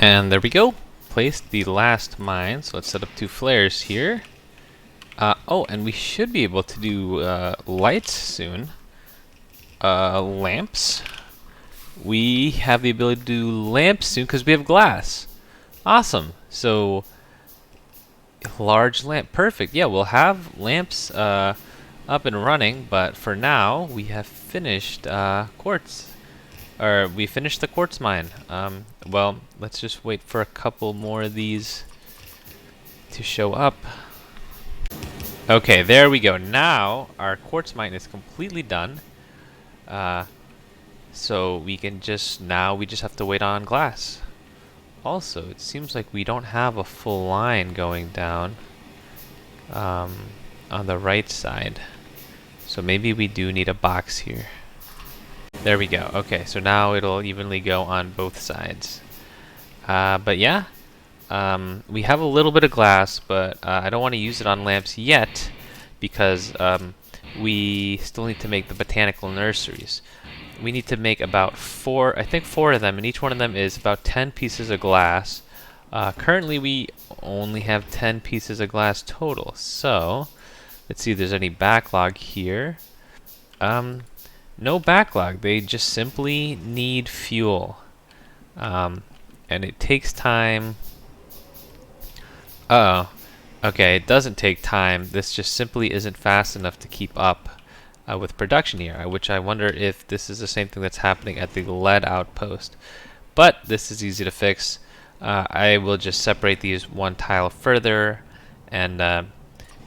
And there we go. Placed the last mine. So let's set up 2 flares here. Oh, and we should be able to do lights soon. Lamps. We have the ability to do lamps soon because we have glass. Awesome. So large lamp. Perfect. Yeah, we'll have lamps up and running, but for now we have finished quartz. Or we finished the quartz mine. Well, let's just wait for a couple more of these to show up. Okay, there we go. Now our quartz mine is completely done. So we can just we just have to wait on glass. Also, it seems like we don't have a full line going down on the right side. So maybe we do need a box here. There we go. Okay, so now it'll evenly go on both sides. But yeah, we have a little bit of glass, but I don't want to use it on lamps yet because we still need to make the botanical nurseries. We need to make about 4, I think 4 of them, and each one of them is about 10 pieces of glass. Currently we only have 10 pieces of glass total, so let's see if there's any backlog here. No backlog, they just simply need fuel. And it takes time. Okay, it doesn't take time. This just simply isn't fast enough to keep up with production here, which I wonder if this is the same thing that's happening at the lead outpost. But this is easy to fix. I will just separate these 1 tile further and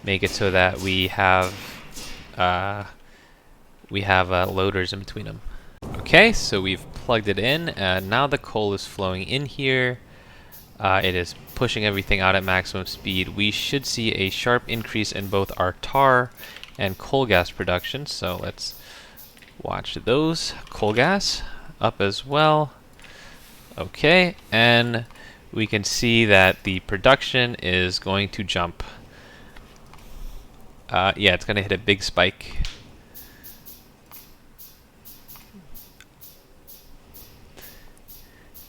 make it so that we have loaders in between them. Okay, so we've plugged it in, and now the coal is flowing in here. It is pushing everything out at maximum speed. We should see a sharp increase in both our tar and coal gas production, so let's watch those. Coal gas up as well. Okay, and we can see that the production is going to jump. Yeah, it's going to hit a big spike.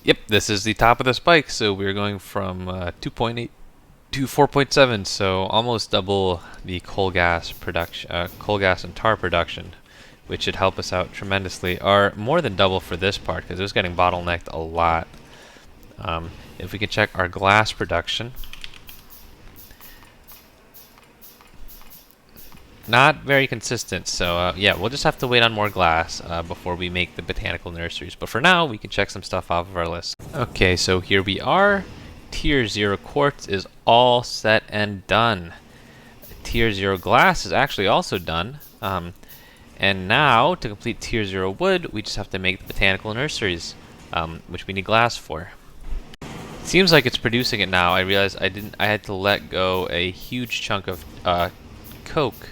Yep, this is the top of the spike, so we're going from 2.8 to 4.7, so almost double the coal gas production, coal gas and tar production, which should help us out tremendously, or more than double for this part because it was getting bottlenecked a lot. If we can check our glass production, not very consistent, so yeah, we'll just have to wait on more glass before we make the botanical nurseries. But for now, we can check some stuff off of our list. Okay, so here we are. Tier 0 quartz is all set and done. Tier 0 glass is actually also done. And now, to complete Tier 0 wood, we just have to make the botanical nurseries, which we need glass for. Seems like it's producing it now. I realized I had to let go a huge chunk of coke.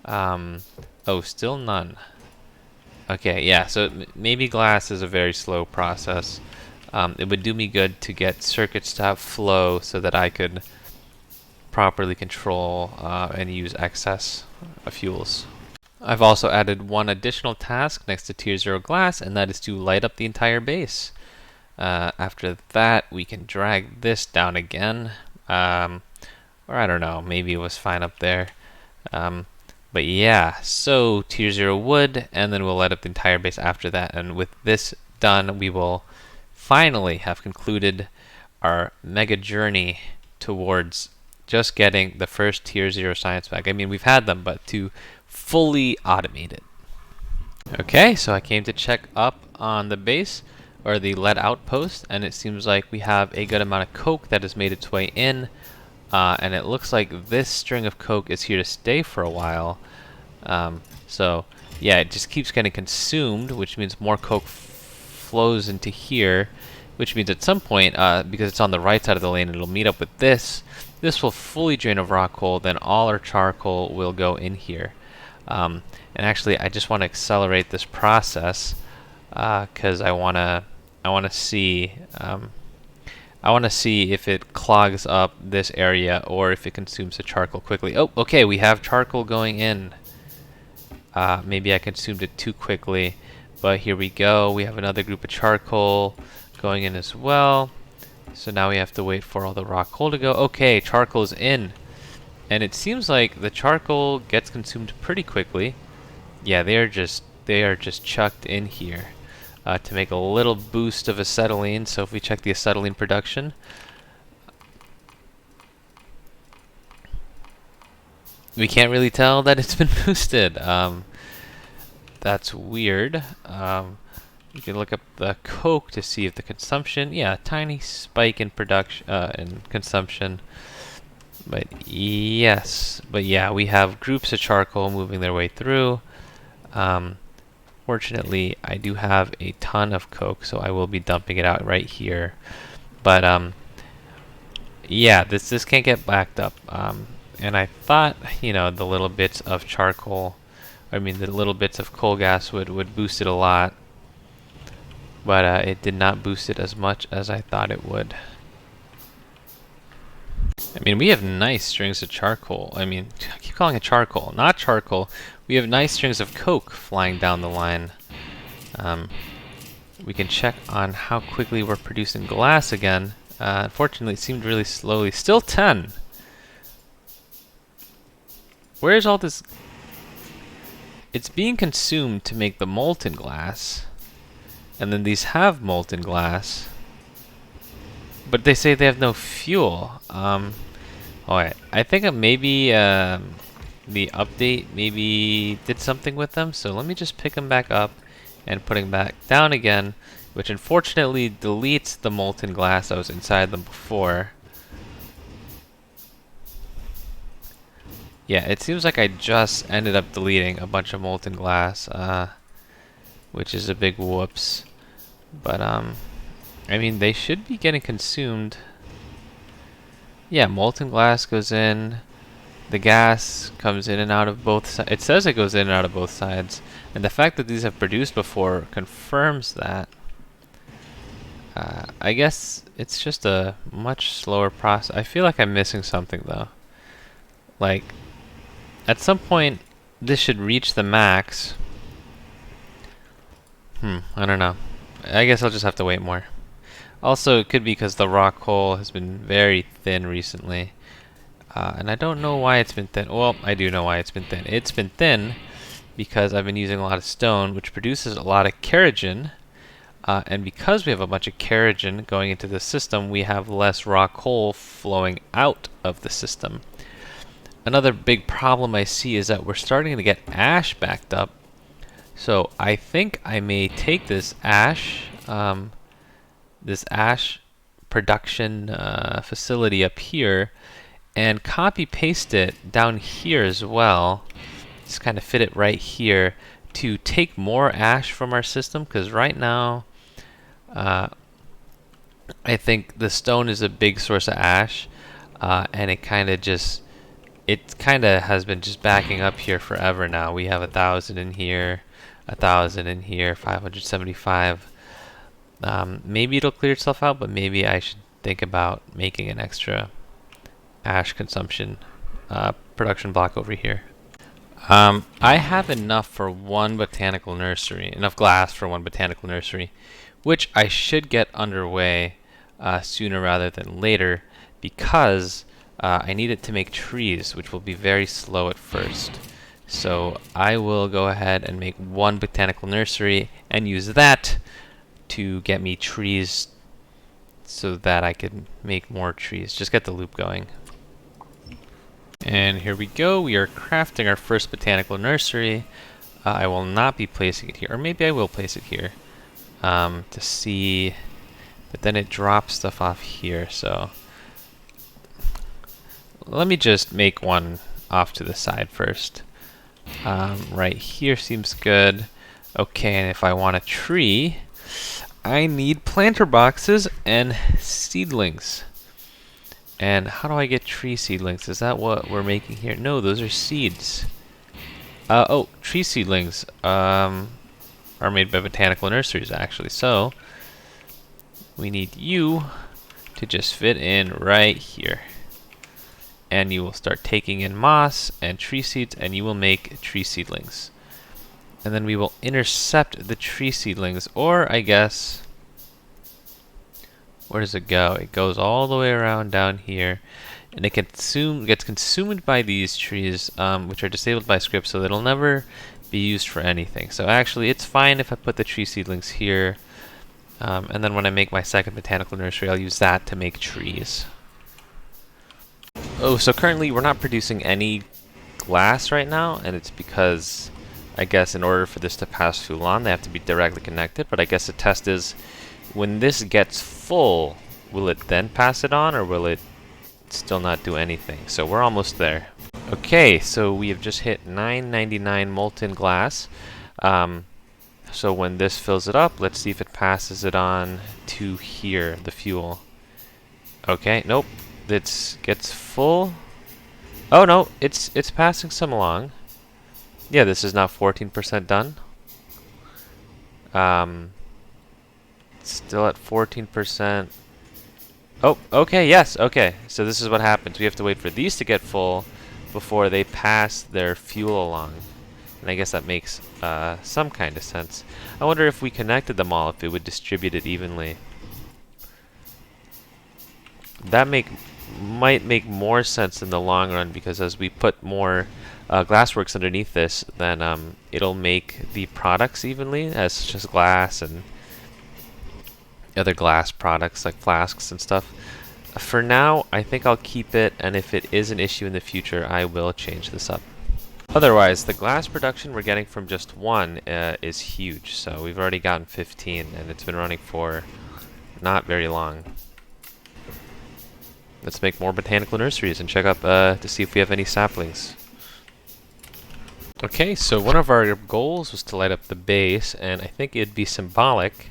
Oh, still none. Okay, yeah, so maybe glass is a very slow process. It would do me good to get circuits to have flow so that I could properly control and use excess fuels. I've also added 1 additional task next to Tier 0 glass, and that is to light up the entire base. After that, we can drag this down again. Or I don't know, maybe it was fine up there. But yeah, so Tier 0 wood, and then we'll light up the entire base after that. And with this done, we will finally have concluded our mega journey towards just getting the first Tier 0 science pack. I mean, we've had them, but to fully automate it. Okay, so I came to check up on the base, or the lead outpost, and it seems like we have a good amount of coke that has made its way in. And it looks like this string of coke is here to stay for a while. So yeah, it just keeps getting consumed, which means more coke flows into here, which means at some point, because it's on the right side of the lane, it'll meet up with this. This will fully drain of rock coal, then all our charcoal will go in here. And actually, I just want to accelerate this process because I want to see. I want to see if it clogs up this area or if it consumes the charcoal quickly. Oh, okay, we have charcoal going in. Maybe I consumed it too quickly, but here we go. We have another group of charcoal going in as well. So now we have to wait for all the raw coal to go. Okay, charcoal's in. And it seems like the charcoal gets consumed pretty quickly. Yeah, they are just chucked in here to make a little boost of acetylene. So if we check the acetylene production, we can't really tell that it's been boosted. That's weird. You can look up the coke to see if the consumption, yeah, tiny spike in production, in consumption. But yes, but yeah, we have groups of charcoal moving their way through. Fortunately, I do have a ton of coke, so I will be dumping it out right here. But yeah, this can't get backed up. And I thought, you know, the little bits of charcoal, I mean, the little bits of coal gas would boost it a lot. But it did not boost it as much as I thought it would. I mean, we have nice strings of charcoal. I mean, I keep calling it charcoal, not charcoal. We have nice strings of coke flying down the line. We can check on how quickly we're producing glass again. Unfortunately, it seemed really slowly. Still 10. Where's all this? It's being consumed to make the molten glass. And then these have molten glass. But they say they have no fuel. Alright, I think maybe the update maybe did something with them. So let me just pick them back up and put them back down again, which unfortunately deletes the molten glass that was inside them before. Yeah, it seems like I just ended up deleting a bunch of molten glass, which is a big whoops. But I mean, they should be getting consumed. Yeah, molten glass goes in. The gas comes in and out of both sides. It says it goes in and out of both sides. And the fact that these have produced before confirms that. I guess it's just a much slower process. I feel like I'm missing something though. Like, at some point, this should reach the max. I don't know. I guess I'll just have to wait more. Also, it could be because the raw coal has been very thin recently. And I don't know why it's been thin. Well, I do know why it's been thin. It's been thin because I've been using a lot of stone, which produces a lot of kerogen. And because we have a bunch of kerogen going into the system, we have less raw coal flowing out of the system. Another big problem I see is that we're starting to get ash backed up. So I think I may take this ash production facility up here and copy paste it down here as well. Just kind of fit it right here to take more ash from our system, because right now I think the stone is a big source of ash, and it kind of has been just backing up here forever now. We have 1,000 in here, 1,000 in here, 575. Maybe it'll clear itself out, but maybe I should think about making an extra ash consumption production block over here. I have enough for one botanical nursery, enough glass for one botanical nursery, which I should get underway sooner rather than later, because I need it to make trees, which will be very slow at first. So I will go ahead and make one botanical nursery and use that to get me trees so that I can make more trees. Just get the loop going. And here we go. We are crafting our first botanical nursery. I will not be placing it here, or maybe I will place it here to see, but then it drops stuff off here. So let me just make one off to the side first. Right here seems good. Okay, and if I want a tree, I need planter boxes and seedlings. And how do I get tree seedlings? Is that what we're making here? No, those are seeds. Oh, tree seedlings are made by botanical nurseries, actually. So we need you to just fit in right here. And you will start taking in moss and tree seeds, and you will make tree seedlings. And then we will intercept the tree seedlings, or I guess Where does it go? It goes all the way around down here, and it gets consumed by these trees, which are disabled by script, so it'll never be used for anything. So actually, it's fine if I put the tree seedlings here, and then when I make my second botanical nursery, I'll use that to make trees. Oh, so currently we're not producing any glass right now, and it's because I guess in order for this to pass through lawn, they have to be directly connected. But I guess the test is when this gets full, will it then pass it on, or will it still not do anything? So we're almost there. Okay, so we have just hit 999 molten glass. So when this fills it up, let's see if it passes it on to here, the fuel. Okay, nope. It gets full. Oh no, it's passing some along. Yeah, this is now 14% done. Still at 14%. Oh, okay, yes, okay. So this is what happens. We have to wait for these to get full before they pass their fuel along. And I guess that makes some kind of sense. I wonder if we connected them all, if it would distribute it evenly. That might make more sense in the long run, because as we put more glassworks underneath this, then it'll make the products evenly, as such as glass and other glass products like flasks and stuff. For now, I think I'll keep it, and if it is an issue in the future, I will change this up. Otherwise, the glass production we're getting from just one is huge. So we've already gotten 15, and it's been running for not very long. Let's make more botanical nurseries and check up to see if we have any saplings. Okay, so one of our goals was to light up the base, and I think it'd be symbolic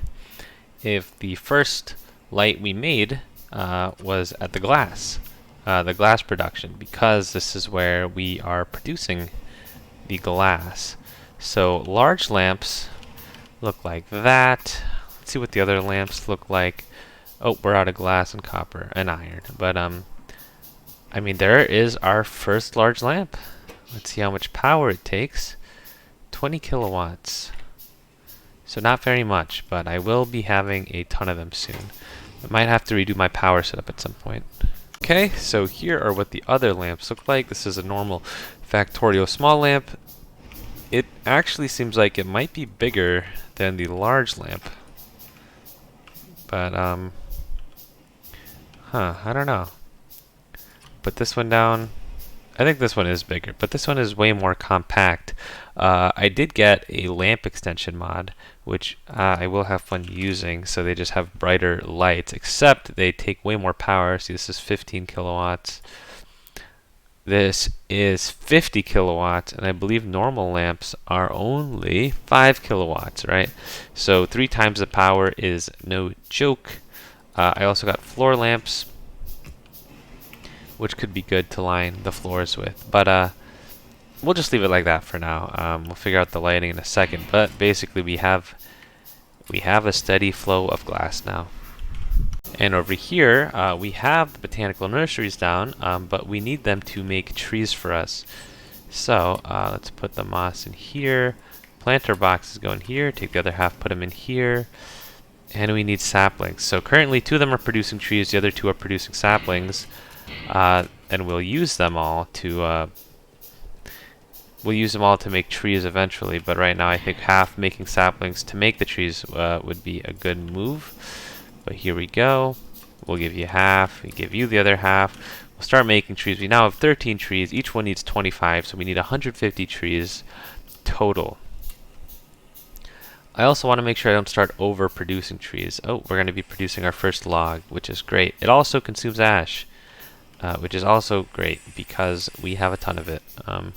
if the first light we made was at the glass production, because this is where we are producing the glass. So large lamps look like that. Let's see what the other lamps look like. Oh, we're out of glass and copper and iron. But I mean, there is our first large lamp. Let's see how much power it takes. 20 kilowatts. So not very much, but I will be having a ton of them soon. I might have to redo my power setup at some point. Okay, so here are what the other lamps look like. This is a normal Factorio small lamp. It actually seems like it might be bigger than the large lamp. But, I don't know. Put this one down. I think this one is bigger, but this one is way more compact. I did get a lamp extension mod, which I will have fun using, so they just have brighter lights, except they take way more power. See, this is 15 kilowatts. This is 50 kilowatts, and I believe normal lamps are only 5 kilowatts, right? So 3 times the power is no joke. I also got floor lamps, which could be good to line the floors with, but we'll just leave it like that for now. We'll figure out the lighting in a second, but basically we have a steady flow of glass now. And over here we have the botanical nurseries down, but we need them to make trees for us. So let's put the moss in here. Planter boxes go in here. Take the other half, put them in here. And we need saplings. So currently 2 of them are producing trees, the other 2 are producing saplings. And we'll use them all to make trees eventually. But right now, I think half making saplings to make the trees would be a good move. But here we go. We'll give you half. We give you the other half. We'll start making trees. We now have 13 trees. Each one needs 25, so we need 150 trees total. I also want to make sure I don't start overproducing trees. Oh, we're going to be producing our first log, which is great. It also consumes ash. Which is also great because we have a ton of it. And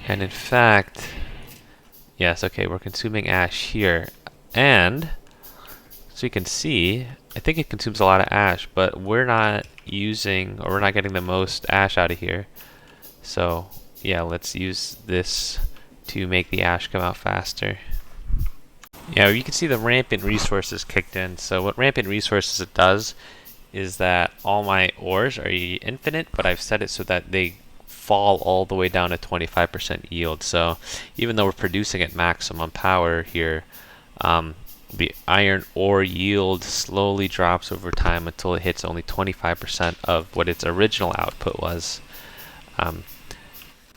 in fact, yes, okay, we're consuming ash here. And, so you can see, I think it consumes a lot of ash, but we're not using, or we're not getting the most ash out of here. So, yeah, let's use this to make the ash come out faster. Yeah, you can see the rampant resources kicked in. So what rampant resources it does is that all my ores are infinite, but I've set it so that they fall all the way down to 25% yield. So even though we're producing at maximum power here, the iron ore yield slowly drops over time until it hits only 25% of what its original output was.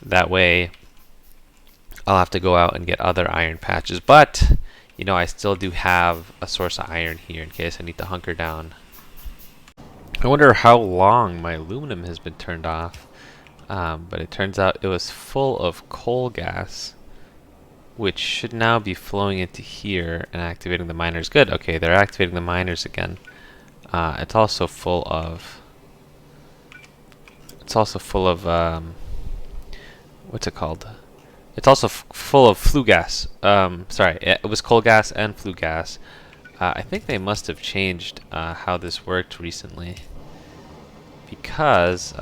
That way, I'll have to go out and get other iron patches, but you know, I still do have a source of iron here in case I need to hunker down. I wonder how long my aluminum has been turned off, but it turns out it was full of coal gas, which should now be flowing into here and activating the miners. Good, okay, they're activating the miners again. It's also full of what's it called? It's also full of flue gas. Sorry, it was coal gas and flue gas. I think they must have changed how this worked recently, because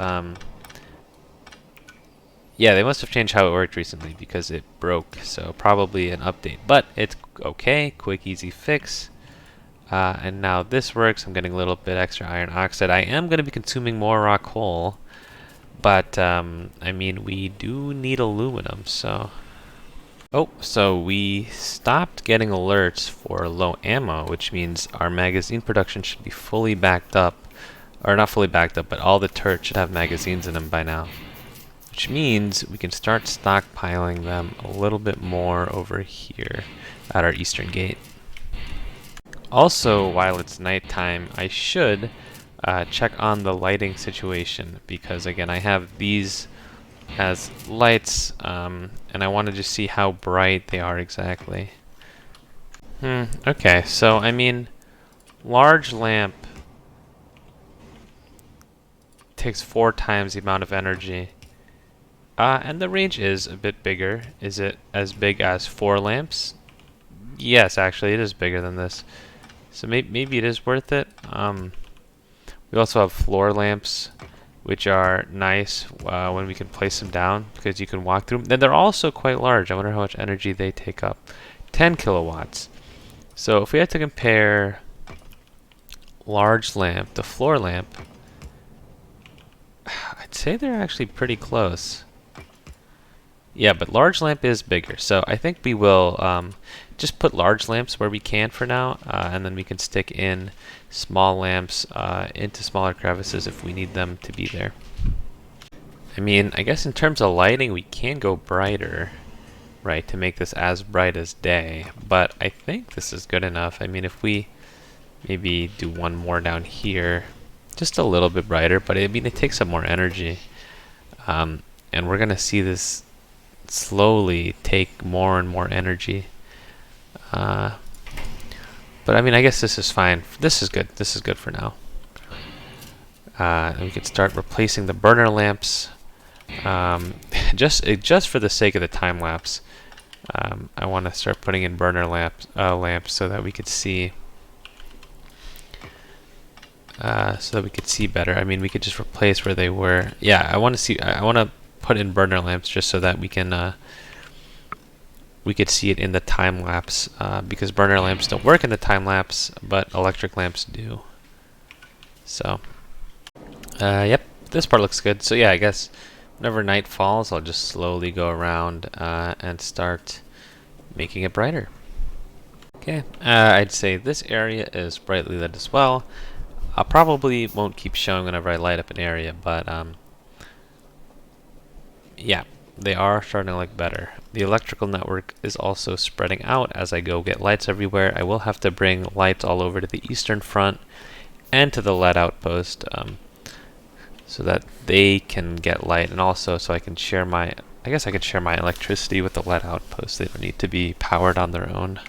yeah, they must have changed how it worked recently because it broke. So probably an update, but it's okay. Quick, easy fix. And now this works. I'm getting a little bit extra iron oxide. I am going to be consuming more raw coal, but I mean, we do need aluminum, so... Oh, so we stopped getting alerts for low ammo, which means our magazine production should be fully backed up. Or not fully backed up, but all the turrets should have magazines in them by now. Which means we can start stockpiling them a little bit more over here at our eastern gate. Also, while it's nighttime, I should check on the lighting situation, because again, I have these as lights, and I want to just see how bright they are exactly. Okay, so I mean, large lamp takes 4 times the amount of energy, and the range is a bit bigger. Is it as big as 4 lamps? Yes, actually, it is bigger than this. So maybe it is worth it. We also have floor lamps, which are nice when we can place them down, because you can walk through them. Then they're also quite large. I wonder how much energy they take up. 10 kilowatts. So if we had to compare large lamp to floor lamp, I'd say they're actually pretty close. Yeah, but large lamp is bigger, so I think we will just put large lamps where we can for now, and then we can stick in small lamps into smaller crevices if we need them to be there. I mean, I guess in terms of lighting, we can go brighter, right, to make this as bright as day, but I think this is good enough. I mean, if we maybe do one more down here, just a little bit brighter, but I mean, it takes up more energy, and we're going to see this slowly take more and more energy. But I mean, I guess this is fine. This is good. This is good for now. And we can start replacing the burner lamps. Just for the sake of the time lapse, I want to start putting in burner lamps so that we could see. So that we could see better. I mean, we could just replace where they were. Yeah, I want to see. I want to put in burner lamps just so that we can we could see it in the time lapse, because burner lamps don't work in the time lapse, but electric lamps do. So yep, this part looks good. So yeah, I guess whenever night falls, I'll just slowly go around and start making it brighter. Okay, I'd say this area is brightly lit as well. I probably won't keep showing whenever I light up an area, but yeah, they are starting to look better. The electrical network is also spreading out as I go get lights everywhere. I will have to bring lights all over to the eastern front and to the lead outpost, so that they can get light, and also so I can share my, I guess I could share my electricity with the lead outpost. They don't need to be powered on their own.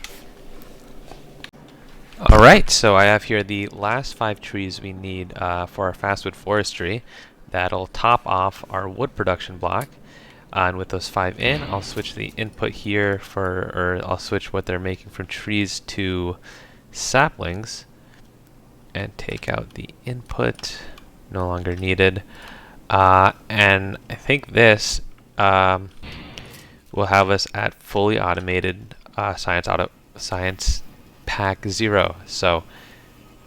Alright, so I have here the last 5 trees we need for our fastwood forestry. That'll top off our wood production block. And with those 5 in, I'll switch the input here or I'll switch what they're making from trees to saplings, and take out the input, no longer needed. And I think this will have us at fully automated science pack 0. So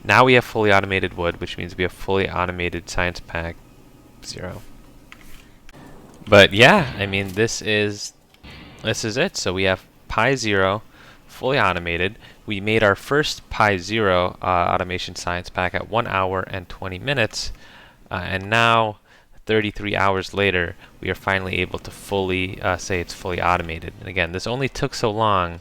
now we have fully automated wood, which means we have fully automated science pack 0. But yeah, I mean, this is it. So we have Pi 0, fully automated. We made our first Pi Zero automation science pack at 1 hour and 20 minutes, and now 33 hours later, we are finally able to fully say it's fully automated. And again, this only took so long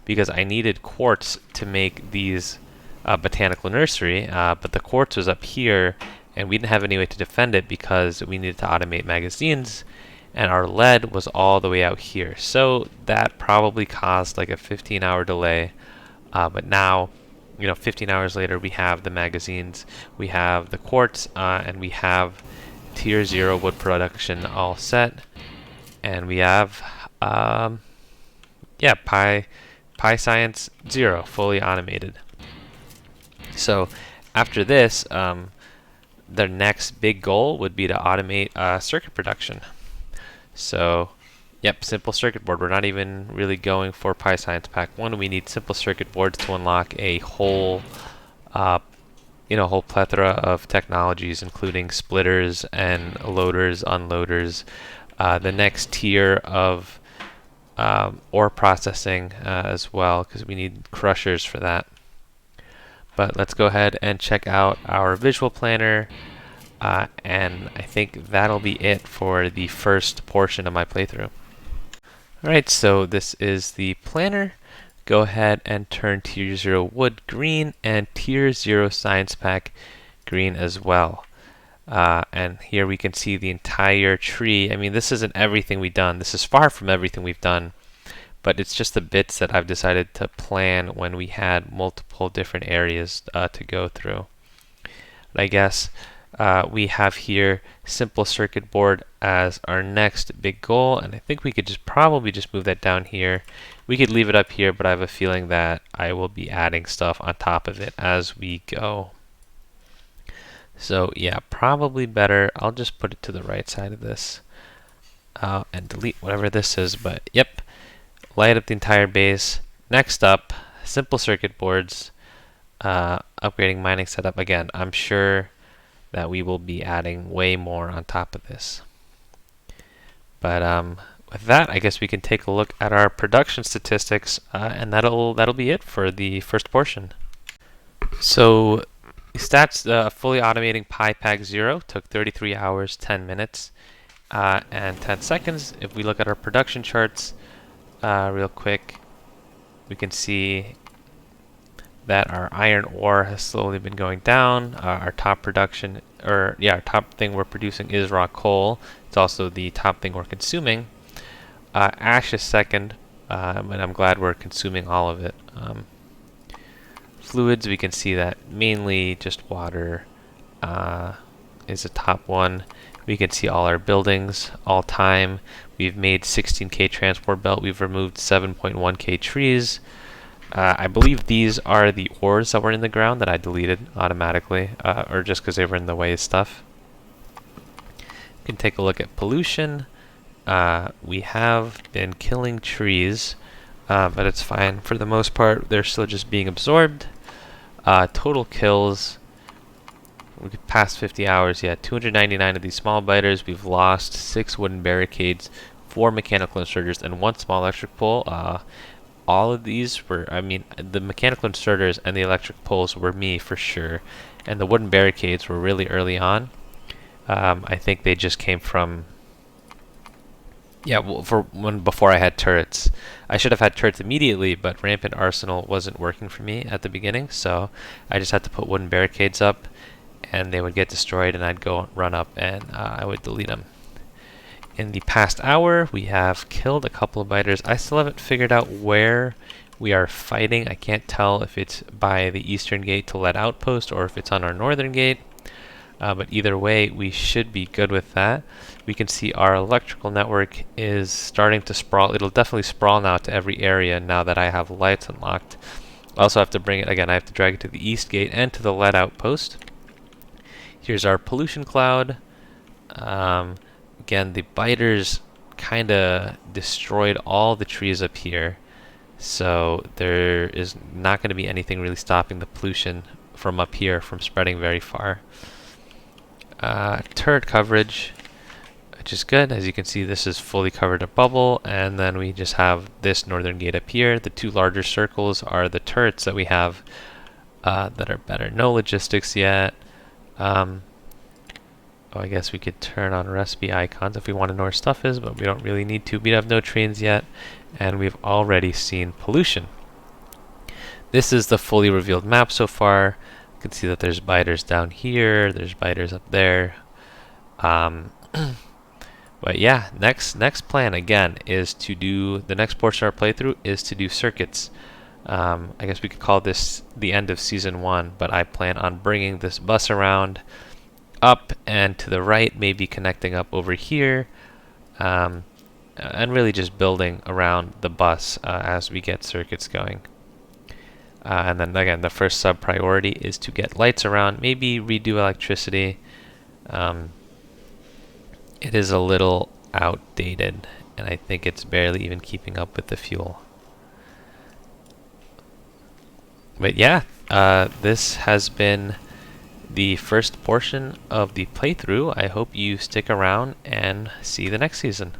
because I needed quartz to make these botanical nursery, but the quartz was up here, and we didn't have any way to defend it because we needed to automate magazines, and our lead was all the way out here. So that probably caused like a 15-hour delay, but now, 15 hours later, we have the magazines, we have the quartz, and we have tier 0 wood production all set, and we have Pi Science 0 fully automated. So after this, their next big goal would be to automate circuit production. So yep, simple circuit board. We're not even really going for Pi Science Pack 1. We need simple circuit boards to unlock a whole whole plethora of technologies, including splitters and loaders, unloaders. The next tier of ore processing as well, because we need crushers for that. But let's go ahead and check out our visual planner, and I think that'll be it for the first portion of my playthrough. Alright, so this is the planner. Go ahead and turn tier 0 wood green and tier 0 science pack green as well. And here we can see the entire tree. I mean, this isn't everything we've done. This is far from everything we've done, but it's just the bits that I've decided to plan when we had multiple different areas to go through. But I guess we have here simple circuit board as our next big goal, and I think we could probably just move that down here. We could leave it up here, but I have a feeling that I will be adding stuff on top of it as we go. So yeah, probably better. I'll just put it to the right side of this and delete whatever this is, but yep, light up the entire base. Next up, simple circuit boards, upgrading mining setup. Again, I'm sure that we will be adding way more on top of this. But with that, I guess we can take a look at our production statistics, and that'll be it for the first portion. So stats, fully automating Pi Pack 0 took 33 hours, 10 minutes, and 10 seconds. If we look at our production charts real quick, we can see that our iron ore has slowly been going down. Our top production, our top thing we're producing is raw coal. It's also the top thing we're consuming. Ash is second, and I'm glad we're consuming all of it. Fluids, we can see that mainly just water is the top one. We can see all our buildings, all time. We've made 16K transport belt. We've removed 7.1K trees. I believe these are the ores that were in the ground that I deleted automatically, or just because they were in the way of stuff. We can take a look at pollution. We have been killing trees, but it's fine. For the most part, they're still just being absorbed. Total kills, we get past 50 hours, 299 of these small biters. We've lost 6 wooden barricades, 4 mechanical inserters, and 1 small electric pole. All of these were, the mechanical inserters and the electric poles were me for sure, and the wooden barricades were really early on. I think they just came from, before I had turrets. I should have had turrets immediately, but Rampant Arsenal wasn't working for me at the beginning, so I just had to put wooden barricades up, and they would get destroyed, and I'd go run up and I would delete them. In the past hour, we have killed a couple of biters. I still haven't figured out where we are fighting. I can't tell if it's by the eastern gate to lead outpost or if it's on our northern gate. But either way, we should be good with that. We can see our electrical network is starting to sprawl. It'll definitely sprawl now to every area now that I have lights unlocked. I also have to bring it, again, I have to drag it to the east gate and to the lead outpost. Here's our pollution cloud. Again, the biters kind of destroyed all the trees up here, so there is not going to be anything really stopping the pollution from up here from spreading very far. Turret coverage, which is good. As you can see, this is fully covered in bubble, and then we just have this northern gate up here. The two larger circles are the turrets that we have that are better. No logistics yet. Oh, I guess we could turn on recipe icons if we want to know where stuff is, but we don't really need to. We have no trains yet, and we've already seen pollution. This is the fully revealed map so far. You can see that there's biters down here, there's biters up there. But yeah, next plan again is to do, the next portion of our playthrough is to do circuits. I guess we could call this the end of season 1, but I plan on bringing this bus around up and to the right, maybe connecting up over here, and really just building around the bus as we get circuits going. And then again, the first sub priority is to get lights around, maybe redo electricity. It is a little outdated, and I think it's barely even keeping up with the fuel. But yeah, this has been the first portion of the playthrough. I hope you stick around and see the next season.